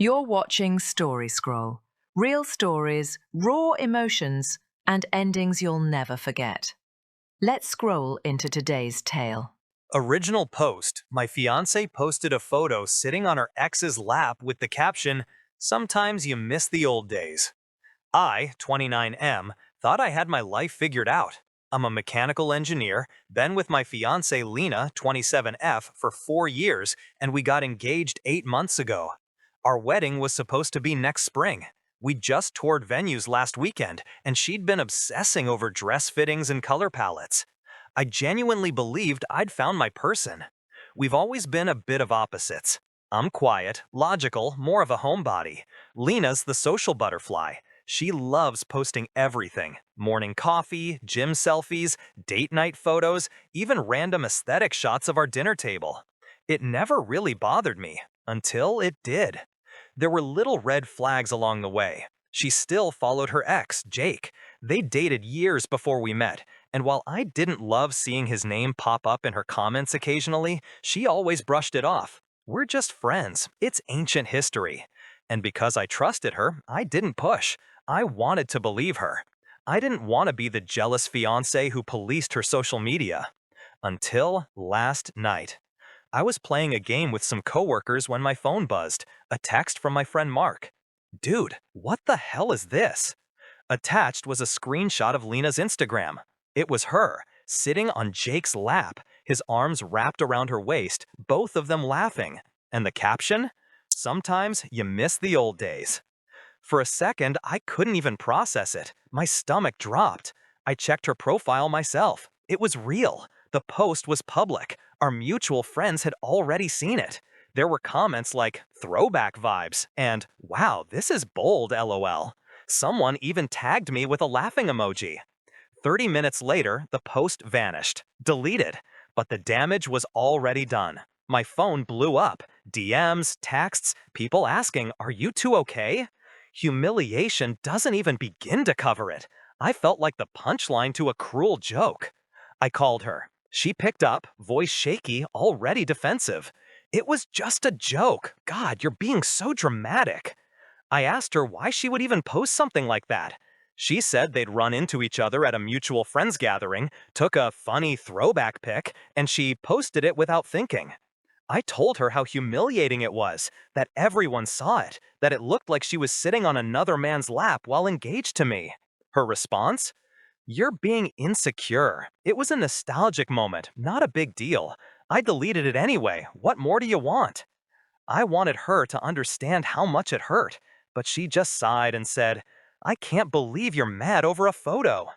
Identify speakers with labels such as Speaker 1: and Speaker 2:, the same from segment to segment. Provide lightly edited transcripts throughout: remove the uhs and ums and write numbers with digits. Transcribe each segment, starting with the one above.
Speaker 1: You're watching Story Scroll. Real stories, raw emotions, and endings you'll never forget. Let's scroll into today's tale.
Speaker 2: Original post. My fiance posted a photo sitting on her ex's lap with the caption, "Sometimes you miss the old days." I, 29M, thought I had my life figured out. I'm a mechanical engineer, been with my fiance Lena, 27F, for 4 years, and we got engaged 8 months ago. Our wedding was supposed to be next spring. We just toured venues last weekend, and she'd been obsessing over dress fittings and color palettes. I genuinely believed I'd found my person. We've always been a bit of opposites. I'm quiet, logical, more of a homebody. Lena's the social butterfly. She loves posting everything: morning coffee, gym selfies, date night photos, even random aesthetic shots of our dinner table. It never really bothered me, until it did. There were little red flags along the way. She still followed her ex, Jake. They dated years before we met, and while I didn't love seeing his name pop up in her comments occasionally, she always brushed it off. We're just friends. It's ancient history. And because I trusted her, I didn't push. I wanted to believe her. I didn't want to be the jealous fiancé who policed her social media. Until last night. I was playing a game with some coworkers when my phone buzzed. A text from my friend Mark. "Dude, what the hell is this?" Attached was a screenshot of Lena's Instagram. It was her, sitting on Jake's lap, his arms wrapped around her waist, both of them laughing. And the caption? "Sometimes you miss the old days." For a second, I couldn't even process it. My stomach dropped. I checked her profile myself. It was real. The post was public. Our mutual friends had already seen it. There were comments like, "throwback vibes," and "wow, this is bold, lol." Someone even tagged me with a laughing emoji. 30 minutes later, the post vanished, deleted. But the damage was already done. My phone blew up. DMs, texts, people asking, "Are you two okay?" Humiliation doesn't even begin to cover it. I felt like the punchline to a cruel joke. I called her. She picked up, voice shaky, already defensive. "It was just a joke. God, you're being so dramatic." I asked her why she would even post something like that. She said they'd run into each other at a mutual friends gathering, took a funny throwback pic, and she posted it without thinking. I told her how humiliating it was, that everyone saw it, that it looked like she was sitting on another man's lap while engaged to me. Her response? "You're being insecure. It was a nostalgic moment, not a big deal. I deleted it anyway. What more do you want?" I wanted her to understand how much it hurt, but she just sighed and said, "I can't believe you're mad over a photo."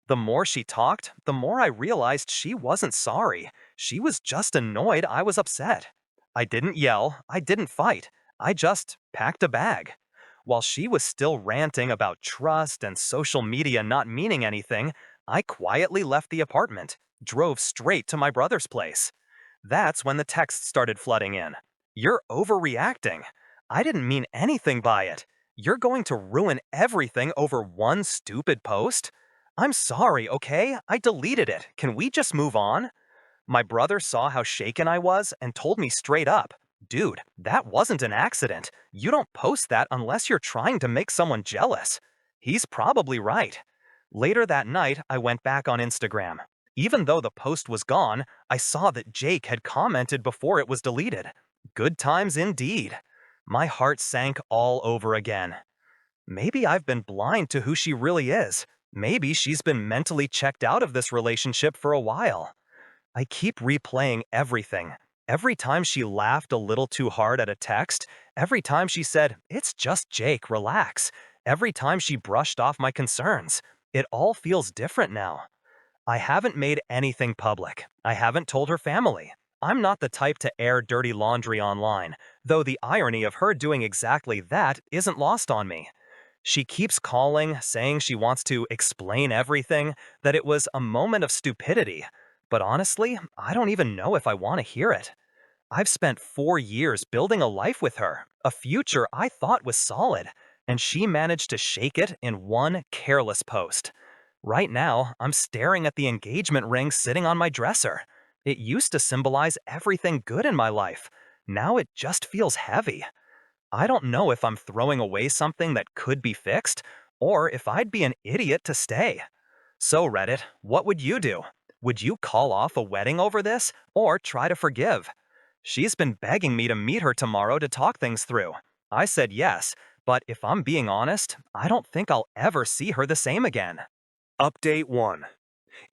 Speaker 2: The more she talked, the more I realized she wasn't sorry. She was just annoyed I was upset. I didn't yell, I didn't fight. I just packed a bag. While she was still ranting about trust and social media not meaning anything, I quietly left the apartment, drove straight to my brother's place. That's when the texts started flooding in. "You're overreacting. I didn't mean anything by it. You're going to ruin everything over one stupid post? I'm sorry, okay? I deleted it. Can we just move on?" My brother saw how shaken I was and told me straight up, "Dude, that wasn't an accident. You don't post that unless you're trying to make someone jealous." He's probably right. Later that night, I went back on Instagram. Even though the post was gone, I saw that Jake had commented before it was deleted. Good times indeed. My heart sank all over again. Maybe I've been blind to who she really is. Maybe she's been mentally checked out of this relationship for a while. I keep replaying everything. Every time she laughed a little too hard at a text, every time she said, "It's just Jake, relax," every time she brushed off my concerns. It all feels different now. I haven't made anything public. I haven't told her family. I'm not the type to air dirty laundry online, though the irony of her doing exactly that isn't lost on me. She keeps calling, saying she wants to explain everything, that it was a moment of stupidity. But honestly, I don't even know if I want to hear it. I've spent 4 years building a life with her, a future I thought was solid, and she managed to shake it in one careless post. Right now, I'm staring at the engagement ring sitting on my dresser. It used to symbolize everything good in my life. Now it just feels heavy. I don't know if I'm throwing away something that could be fixed, or if I'd be an idiot to stay. So, Reddit, what would you do? Would you call off a wedding over this, or try to forgive? She's been begging me to meet her tomorrow to talk things through. I said yes, but if I'm being honest, I don't think I'll ever see her the same again.
Speaker 3: Update 1.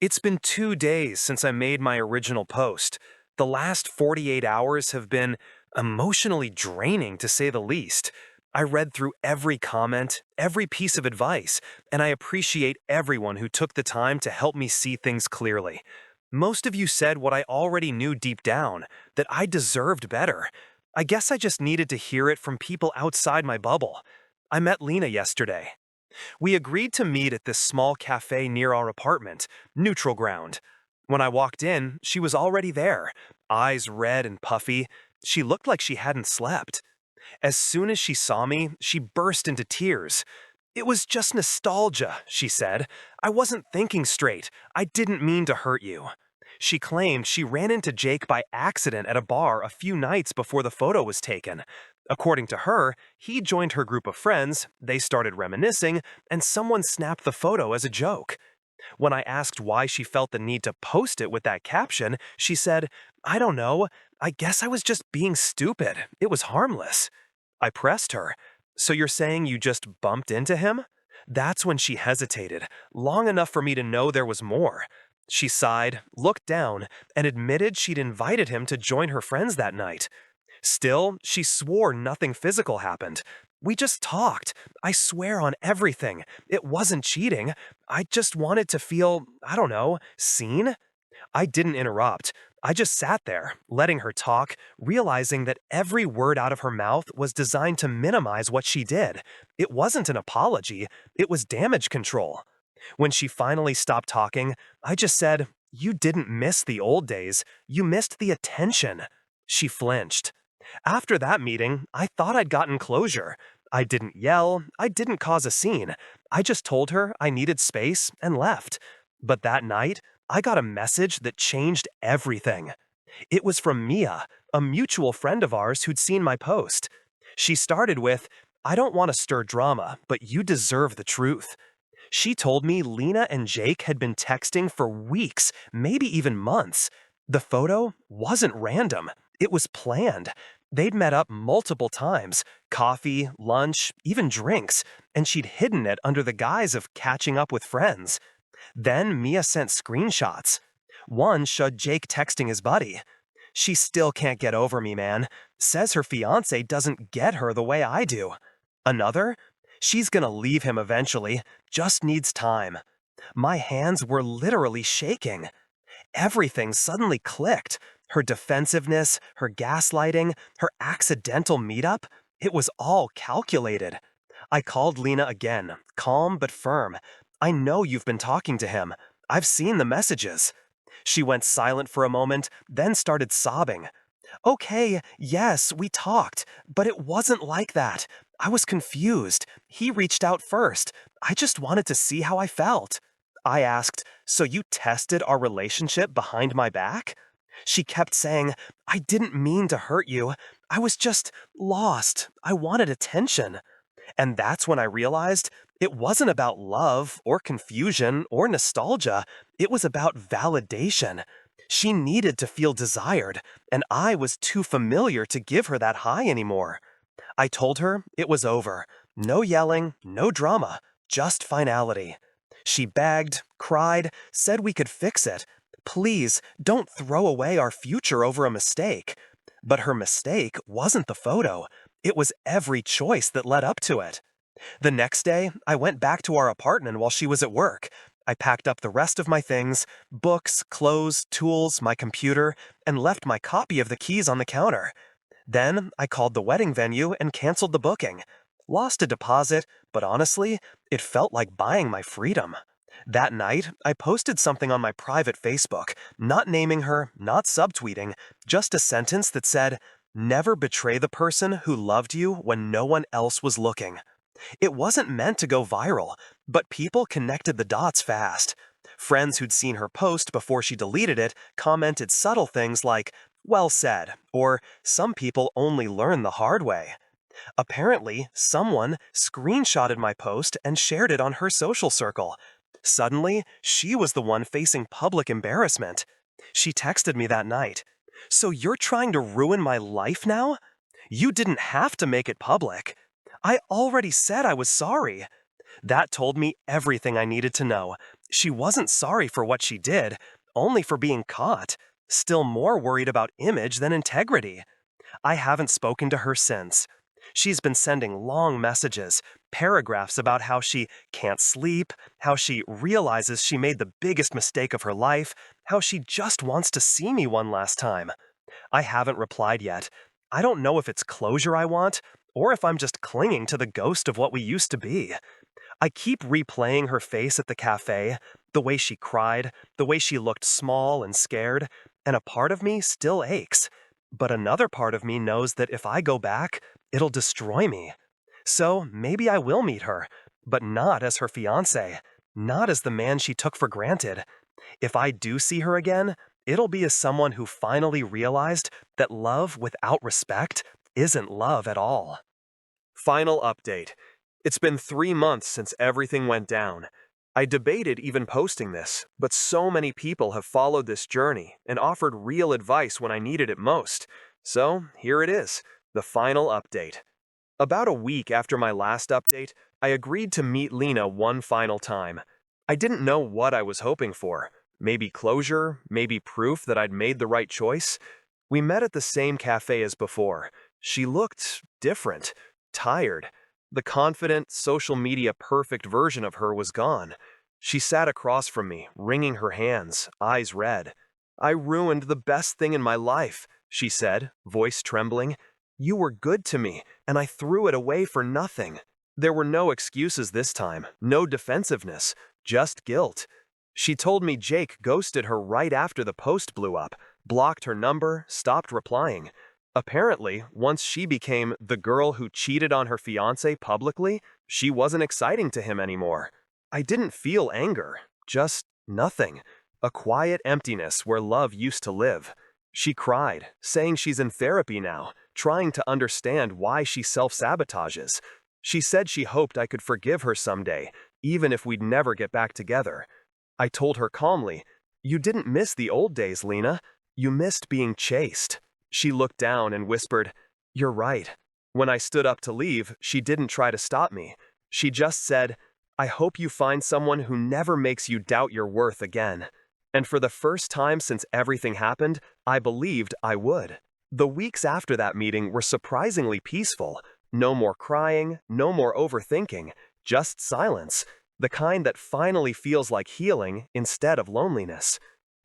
Speaker 3: It's been 2 days since I made my original post. The last 48 hours have been emotionally draining, to say the least. I read through every comment, every piece of advice, and I appreciate everyone who took the time to help me see things clearly. Most of you said what I already knew deep down, that I deserved better. I guess I just needed to hear it from people outside my bubble. I met Lena yesterday. We agreed to meet at this small cafe near our apartment, Neutral Ground. When I walked in, she was already there, eyes red and puffy. She looked like she hadn't slept. As soon as she saw me, she burst into tears. "It was just nostalgia," she said. "I wasn't thinking straight. I didn't mean to hurt you." She claimed she ran into Jake by accident at a bar a few nights before the photo was taken. According to her, he joined her group of friends, they started reminiscing, and someone snapped the photo as a joke. When I asked why she felt the need to post it with that caption, she said, "I don't know. I guess I was just being stupid. It was harmless." I pressed her. "So you're saying you just bumped into him?" That's when she hesitated, long enough for me to know there was more. She sighed, looked down, and admitted she'd invited him to join her friends that night. Still, she swore nothing physical happened. "We just talked. I swear on everything. It wasn't cheating. I just wanted to feel, I don't know, seen." I didn't interrupt. I just sat there, letting her talk, realizing that every word out of her mouth was designed to minimize what she did. It wasn't an apology, it was damage control. When she finally stopped talking, I just said, "You didn't miss the old days, you missed the attention." She flinched. After that meeting, I thought I'd gotten closure. I didn't yell, I didn't cause a scene. I just told her I needed space and left. But that night, I got a message that changed everything. It was from Mia, a mutual friend of ours who'd seen my post. She started with, "I don't want to stir drama, but you deserve the truth." She told me Lena and Jake had been texting for weeks, maybe even months. The photo wasn't random, it was planned. They'd met up multiple times, coffee, lunch, even drinks, and she'd hidden it under the guise of catching up with friends. Then Mia sent screenshots. One showed Jake texting his buddy. "She still can't get over me, man. Says her fiancé doesn't get her the way I do." Another? "She's gonna leave him eventually, just needs time." My hands were literally shaking. Everything suddenly clicked. Her defensiveness, her gaslighting, her accidental meetup, it was all calculated. I called Lena again, calm but firm. "I know you've been talking to him. I've seen the messages." She went silent for a moment, then started sobbing. "Okay, yes, we talked, but it wasn't like that. I was confused. He reached out first. I just wanted to see how I felt." I asked, "So you tested our relationship behind my back?" She kept saying, "I didn't mean to hurt you. I was just lost. I wanted attention." And that's when I realized it wasn't about love or confusion or nostalgia. It was about validation. She needed to feel desired, and I was too familiar to give her that high anymore. I told her it was over. No yelling, no drama, just finality. She begged, cried, said we could fix it. "Please, don't throw away our future over a mistake." But her mistake wasn't the photo. It was every choice that led up to it. The next day, I went back to our apartment while she was at work. I packed up the rest of my things, books, clothes, tools, my computer, and left my copy of the keys on the counter. Then I called the wedding venue and canceled the booking. Lost a deposit, but honestly, it felt like buying my freedom. That night, I posted something on my private Facebook, not naming her, not subtweeting, just a sentence that said, "Never betray the person who loved you when no one else was looking." It wasn't meant to go viral, but people connected the dots fast. Friends who'd seen her post before she deleted it commented subtle things like, "Well said," or "Some people only learn the hard way." Apparently, someone screenshotted my post and shared it on her social circle. Suddenly, she was the one facing public embarrassment. She texted me that night. "So you're trying to ruin my life now? You didn't have to make it public. I already said I was sorry." That told me everything I needed to know. She wasn't sorry for what she did, only for being caught. Still more worried about image than integrity. I haven't spoken to her since. She's been sending long messages, paragraphs about how she can't sleep, how she realizes she made the biggest mistake of her life, how she just wants to see me one last time. I haven't replied yet. I don't know if it's closure I want, or if I'm just clinging to the ghost of what we used to be. I keep replaying her face at the cafe, the way she cried, the way she looked small and scared, and a part of me still aches. But another part of me knows that if I go back, it'll destroy me. So maybe I will meet her, but not as her fiancé, not as the man she took for granted. If I do see her again, it'll be as someone who finally realized that love without respect isn't love at all. Final update. It's been 3 months since everything went down. I debated even posting this, but so many people have followed this journey and offered real advice when I needed it most. So here it is, the final update. About a week after my last update, I agreed to meet Lena one final time. I didn't know what I was hoping for. Maybe closure, maybe proof that I'd made the right choice. We met at the same cafe as before. She looked different, tired. The confident, social media perfect version of her was gone. She sat across from me, wringing her hands, eyes red. "I ruined the best thing in my life," she said, voice trembling. "You were good to me, and I threw it away for nothing." There were no excuses this time, no defensiveness, just guilt. She told me Jake ghosted her right after the post blew up, blocked her number, stopped replying. Apparently, once she became the girl who cheated on her fiancé publicly, she wasn't exciting to him anymore. I didn't feel anger, just nothing. A quiet emptiness where love used to live. She cried, saying she's in therapy now, trying to understand why she self-sabotages. She said she hoped I could forgive her someday, even if we'd never get back together. I told her calmly, "You didn't miss the old days, Lena. You missed being chased." She looked down and whispered, "You're right." When I stood up to leave, she didn't try to stop me. She just said, "I hope you find someone who never makes you doubt your worth again." And for the first time since everything happened, I believed I would. The weeks after that meeting were surprisingly peaceful. No more crying, no more overthinking, just silence. The kind that finally feels like healing instead of loneliness.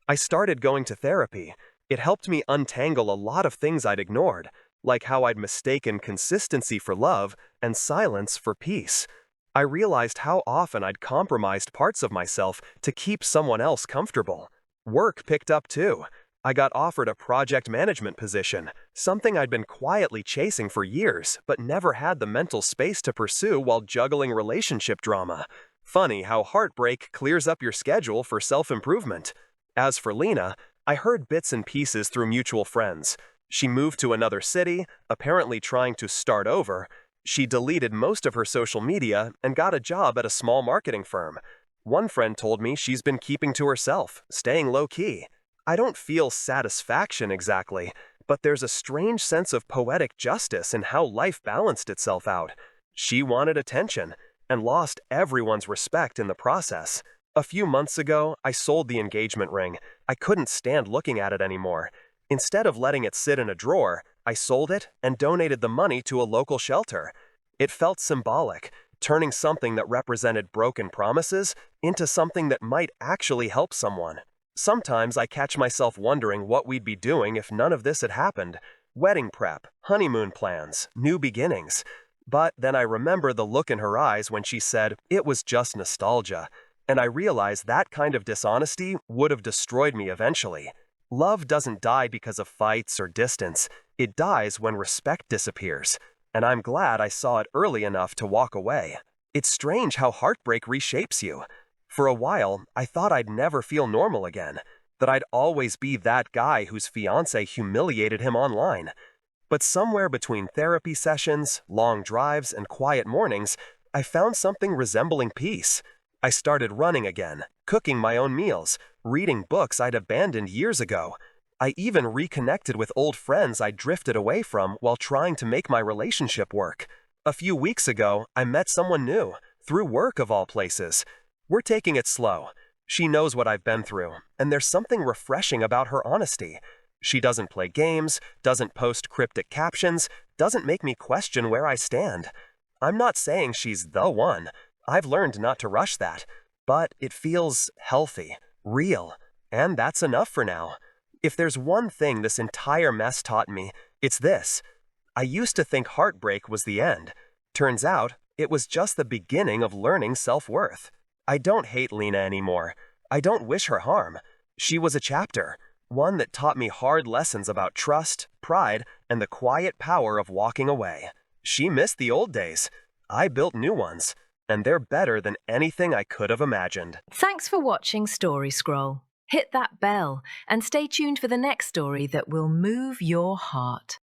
Speaker 3: I started going to therapy. It helped me untangle a lot of things I'd ignored, like how I'd mistaken consistency for love and silence for peace. I realized how often I'd compromised parts of myself to keep someone else comfortable. Work picked up too. I got offered a project management position, something I'd been quietly chasing for years, but never had the mental space to pursue while juggling relationship drama. Funny how heartbreak clears up your schedule for self-improvement. As for Lena, I heard bits and pieces through mutual friends. She moved to another city, apparently trying to start over. She deleted most of her social media and got a job at a small marketing firm. One friend told me she's been keeping to herself, staying low-key. I don't feel satisfaction exactly, but there's a strange sense of poetic justice in how life balanced itself out. She wanted attention, and lost everyone's respect in the process. A few months ago, I sold the engagement ring. I couldn't stand looking at it anymore. Instead of letting it sit in a drawer, I sold it and donated the money to a local shelter. It felt symbolic, turning something that represented broken promises into something that might actually help someone. Sometimes I catch myself wondering what we'd be doing if none of this had happened. Wedding prep, honeymoon plans, new beginnings. But then I remember the look in her eyes when she said it was just nostalgia. And I realized that kind of dishonesty would have destroyed me eventually. Love doesn't die because of fights or distance. It dies when respect disappears. And I'm glad I saw it early enough to walk away. It's strange how heartbreak reshapes you. For a while, I thought I'd never feel normal again, that I'd always be that guy whose fiancé humiliated him online.
Speaker 4: But somewhere between therapy sessions, long drives, and quiet mornings, I found something resembling peace. I started running again, cooking my own meals, reading books I'd abandoned years ago. I even reconnected with old friends I drifted away from while trying to make my relationship work. A few weeks ago, I met someone new, through work of all places. We're taking it slow. She knows what I've been through, and there's something refreshing about her honesty. She doesn't play games, doesn't post cryptic captions, doesn't make me question where I stand. I'm not saying she's the one. I've learned not to rush that. But it feels healthy, real, and that's enough for now. If there's one thing this entire mess taught me, it's this. I used to think heartbreak was the end. Turns out, it was just the beginning of learning self-worth. I don't hate Lena anymore. I don't wish her harm. She was a chapter, one that taught me hard lessons about trust, pride, and the quiet power of walking away. She missed the old days. I built new ones, and they're better than anything I could have imagined.
Speaker 1: Thanks for watching Story Scroll. Hit that bell and stay tuned for the next story that will move your heart.